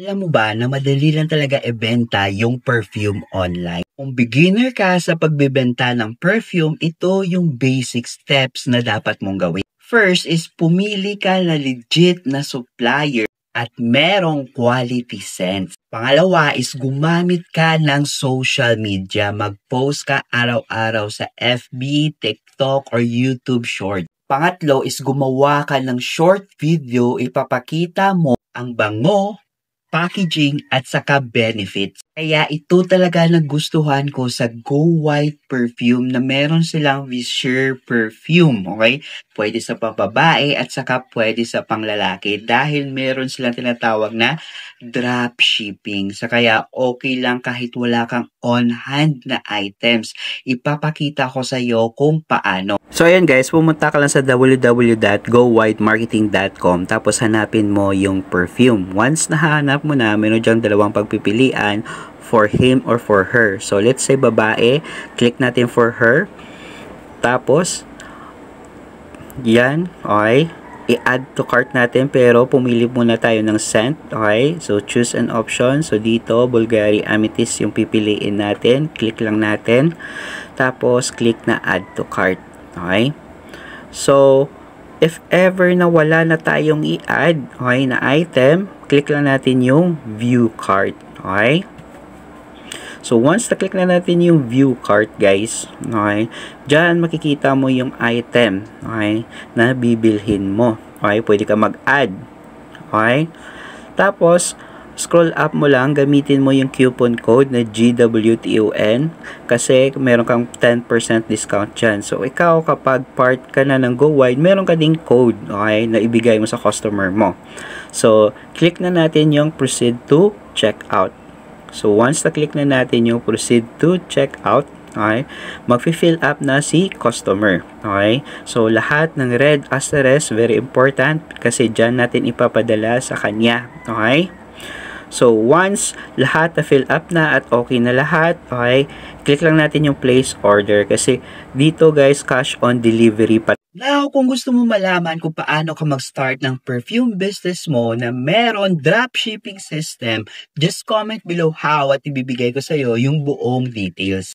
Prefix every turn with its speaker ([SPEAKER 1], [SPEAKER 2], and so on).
[SPEAKER 1] Alam mo ba na madali lang talaga ibenta yung perfume online? Kung beginner ka sa pagbebenta ng perfume, ito yung basic steps na dapat mong gawin. First is pumili ka na legit na supplier at merong quality sense. Pangalawa is gumamit ka ng social media. Mag-post ka araw-araw sa FB, TikTok, or YouTube short. Pangatlo is gumawa ka ng short video, ipapakita mo ang bango, packaging at saka benefits. Kaya ito talaga nagustuhan ko sa Go White Perfume na meron silang Visure Perfume, okay? Pwede sa pambabae at saka pwede sa panglalaki dahil meron silang tinatawag na drop shipping. Sa kaya okay lang kahit wala kang on-hand na items. Ipapakita ko sa iyo kung paano. So ayan guys, pumunta ka lang sa www.gowhitemarketing.com tapos hanapin mo yung perfume. Once nahanap mo na, meron diyang dalawang pagpipilian, for him or for her. So let's say babae, click natin for her. Tapos, yan, okay. I-add to cart natin pero pumili muna tayo ng scent, okay. So choose an option. So dito, Bulgari Amethyst yung pipiliin natin. Click lang natin. Tapos, click na add to cart. Okay? So, if ever na wala na tayong i-add, okay, na item, click lang natin yung view cart. Okay? So, once na-click na natin yung view cart, guys, okay, dyan makikita mo yung item, okay, na bibilhin mo. Okay? Pwede ka mag-add. Okay? Tapos, scroll up mo lang, gamitin mo yung coupon code na GWTON kasi meron kang 10% discount dyan. So, ikaw kapag part ka na ng Go Wide, meron ka ding code, okay, na ibigay mo sa customer mo. So, click na natin yung proceed to checkout. So, once na-click na natin yung proceed to checkout, okay, mag-fill up na si customer. Okay? So, lahat ng red asterisk, very important kasi dyan natin ipapadala sa kanya. Okay? So, once lahat na fill up na at okay na lahat, okay, click lang natin yung place order kasi dito guys, cash on delivery pa. Now, kung gusto mo malaman kung paano ka mag-start ng perfume business mo na meron dropshipping system, just comment below how at ibibigay ko sa iyo yung buong details.